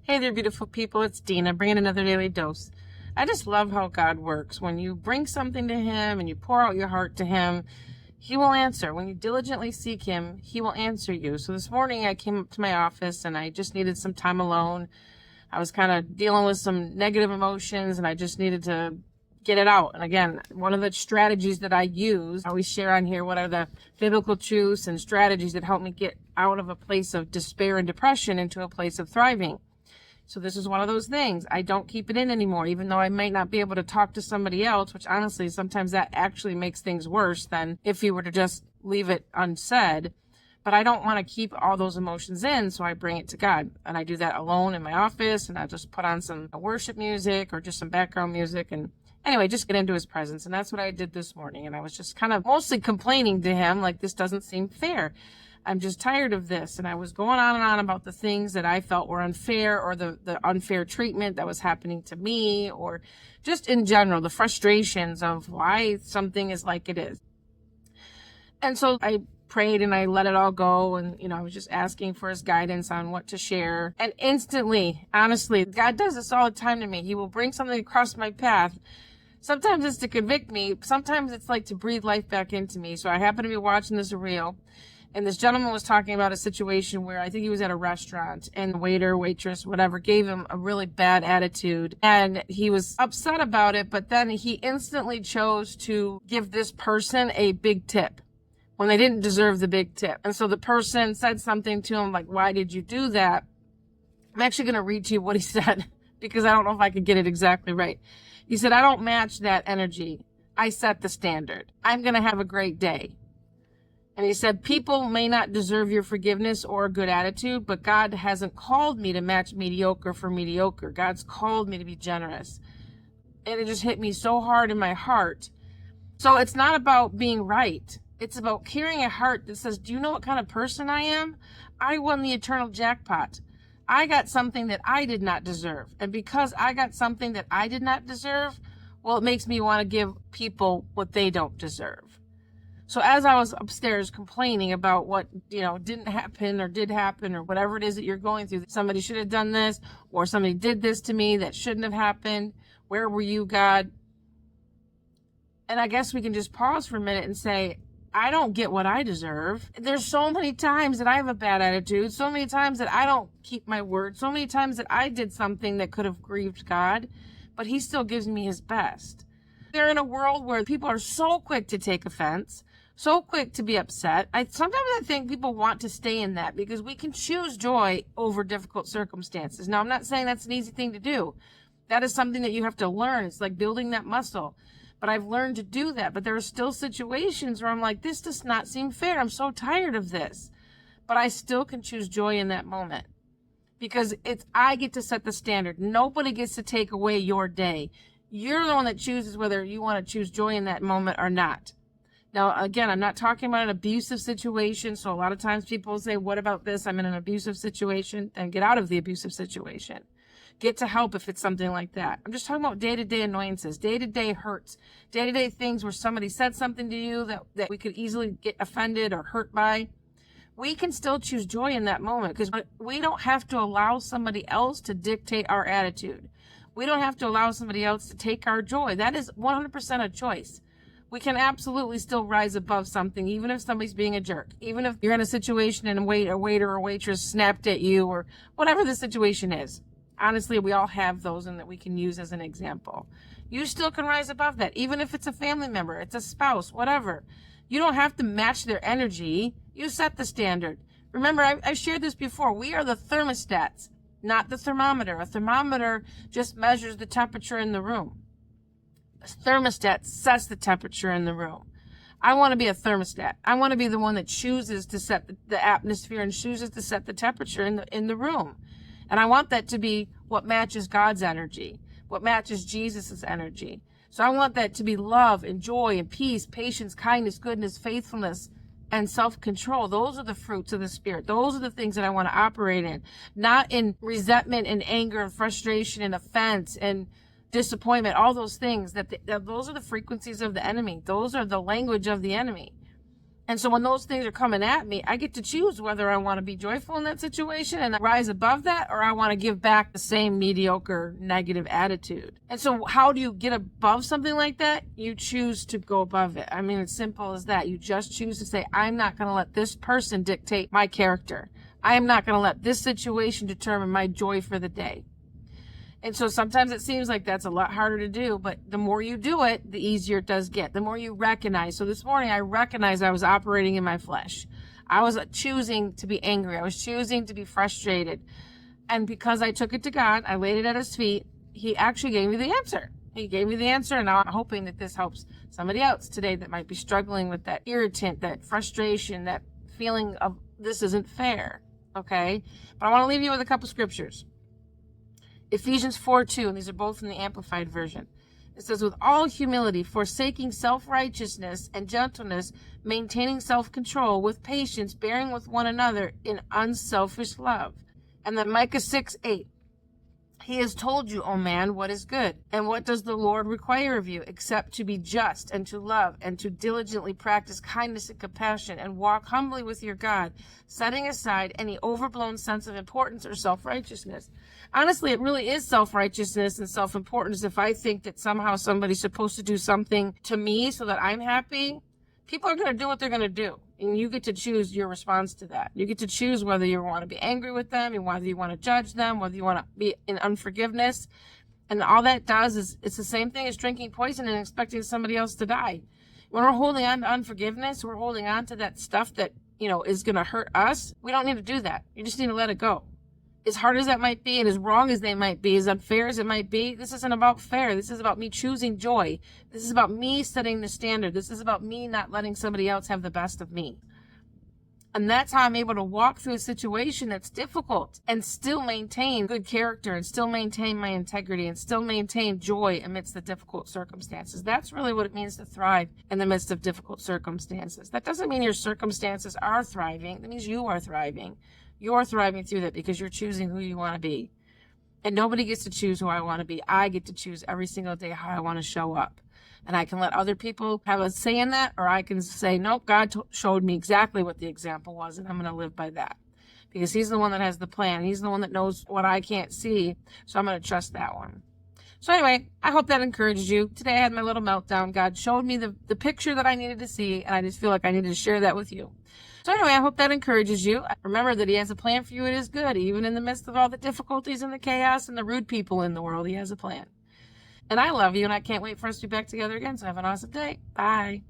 Hey there, beautiful people. It's Dina bringing another daily dose. I just love how God works. When you bring something to Him and you pour out your heart to Him, He will answer. When you diligently seek Him, He will answer you. So this morning I came up to my office and I just needed some time alone. I was kind of dealing with some negative emotions and I just needed to get it out. And again, one of the strategies that I use, I always share on here what are the biblical truths and strategies that help me get out of a place of despair and depression into a place of thriving. So this is one of those things. I don't keep it in anymore, even though I might not be able to talk to somebody else, which honestly, sometimes that actually makes things worse than if you were to just leave it unsaid. But I don't want to keep all those emotions in, so I bring it to God. And I do that alone in my office, and I just put on some worship music or just some background music. And anyway, just get into His presence. And that's what I did this morning. And I was just kind of mostly complaining to Him, like, this doesn't seem fair. I'm just tired of this. And I was going on and on about the things that I felt were unfair, or the unfair treatment that was happening to me, or just in general, the frustrations of why something is like it is. And so I prayed and I let it all go. And, I was just asking for His guidance on what to share. And instantly, honestly, God does this all the time to me. He will bring something across my path. Sometimes it's to convict me. Sometimes it's like to breathe life back into me. So I happened to be watching this reel. And this gentleman was talking about a situation where I think he was at a restaurant and the waiter, waitress, whatever, gave him a really bad attitude. And he was upset about it, but then he instantly chose to give this person a big tip when they didn't deserve the big tip. And so the person said something to him like, "Why did you do that?" I'm actually going to read to you what he said because I don't know if I could get it exactly right. He said, "I don't match that energy. I set the standard. I'm going to have a great day." And he said, "People may not deserve your forgiveness or a good attitude, but God hasn't called me to match mediocre for mediocre. God's called me to be generous." And it just hit me so hard in my heart. So it's not about being right. It's about carrying a heart that says, do you know what kind of person I am? I won the eternal jackpot. I got something that I did not deserve. And because I got something that I did not deserve, well, it makes me want to give people what they don't deserve. So as I was upstairs complaining about what, didn't happen or did happen or whatever it is that you're going through, somebody should have done this or somebody did this to me that shouldn't have happened. Where were you, God? And I guess we can just pause for a minute and say, I don't get what I deserve. There's so many times that I have a bad attitude, so many times that I don't keep my word, so many times that I did something that could have grieved God, but He still gives me His best. They're in a world where people are so quick to take offense, so quick to be upset. Sometimes I think people want to stay in that because we can choose joy over difficult circumstances. Now, I'm not saying that's an easy thing to do. That is something that you have to learn. It's like building that muscle. But I've learned to do that. But there are still situations where I'm like, this does not seem fair. I'm so tired of this. But I still can choose joy in that moment because I get to set the standard. Nobody gets to take away your day. You're the one that chooses whether you want to choose joy in that moment or not. Now, again, I'm not talking about an abusive situation. So a lot of times people say, what about this? I'm in an abusive situation. Then get out of the abusive situation. Get to help if it's something like that. I'm just talking about day-to-day annoyances, day-to-day hurts, day-to-day things where somebody said something to you that we could easily get offended or hurt by. We can still choose joy in that moment because we don't have to allow somebody else to dictate our attitude. We don't have to allow somebody else to take our joy. That is 100% a choice. We can absolutely still rise above something, even if somebody's being a jerk, even if you're in a situation and a waiter or waitress snapped at you or whatever the situation is. Honestly, we all have those and that we can use as an example. You still can rise above that, even if it's a family member, it's a spouse, whatever. You don't have to match their energy. You set the standard. Remember, I've shared this before. We are the thermostats, not the thermometer. A thermometer just measures the temperature in the room. A thermostat sets the temperature in the room. I want to be a thermostat. I want to be the one that chooses to set the atmosphere and chooses to set the temperature in the room. And I want that to be what matches God's energy, what matches Jesus's energy. So I want that to be love and joy and peace, patience, kindness, goodness, faithfulness, and self-control. Those are the fruits of the Spirit. Those are the things that I want to operate in, not in resentment and anger and frustration and offense and disappointment, all those things. Those are the frequencies of the enemy. Those are the language of the enemy. And so when those things are coming at me, I get to choose whether I want to be joyful in that situation and rise above that, or I want to give back the same mediocre, negative attitude. And so how do you get above something like that? You choose to go above it. I mean, it's simple as that. You just choose to say, I'm not going to let this person dictate my character. I am not going to let this situation determine my joy for the day. And so sometimes it seems like that's a lot harder to do, but the more you do it, the easier it does get. The more you recognize. So this morning I recognized I was operating in my flesh. I was choosing to be angry. I was choosing to be frustrated. And because I took it to God, I laid it at his feet, he actually gave me the answer. He gave me the answer, and now I'm hoping that this helps somebody else today that might be struggling with that irritant, that frustration, that feeling of this isn't fair, okay? But I want to leave you with a couple scriptures. Ephesians 4:2, and these are both in the Amplified Version. It says, with all humility, forsaking self-righteousness and gentleness, maintaining self-control, with patience, bearing with one another in unselfish love. And then Micah 6:8. He has told you, O man, what is good. And what does the Lord require of you, except to be just and to love and to diligently practice kindness and compassion and walk humbly with your God, setting aside any overblown sense of importance or self-righteousness. Honestly, it really is self-righteousness and self-importance if I think that somehow somebody's supposed to do something to me so that I'm happy. People are going to do what they're going to do. And you get to choose your response to that. You get to choose whether you want to be angry with them, whether you want to judge them, whether you want to be in unforgiveness. And all that does is, it's the same thing as drinking poison and expecting somebody else to die. When we're holding on to unforgiveness, we're holding on to that stuff that, is going to hurt us. We don't need to do that. You just need to let it go. As hard as that might be, and as wrong as they might be, as unfair as it might be, this isn't about fair. This is about me choosing joy. This is about me setting the standard. This is about me not letting somebody else have the best of me. And that's how I'm able to walk through a situation that's difficult and still maintain good character and still maintain my integrity and still maintain joy amidst the difficult circumstances. That's really what it means to thrive in the midst of difficult circumstances. That doesn't mean your circumstances are thriving. That means you are thriving. You're thriving through that because you're choosing who you want to be. And nobody gets to choose who I want to be. I get to choose every single day how I want to show up. And I can let other people have a say in that, or I can say, nope, God showed me exactly what the example was, and I'm going to live by that. Because he's the one that has the plan. He's the one that knows what I can't see, so I'm going to trust that one. So anyway, I hope that encourages you. Today I had my little meltdown. God showed me the picture that I needed to see, and I just feel like I needed to share that with you. So anyway, I hope that encourages you. Remember that he has a plan for you. It is good. Even in the midst of all the difficulties and the chaos and the rude people in the world, he has a plan. And I love you, and I can't wait for us to be back together again. So have an awesome day. Bye.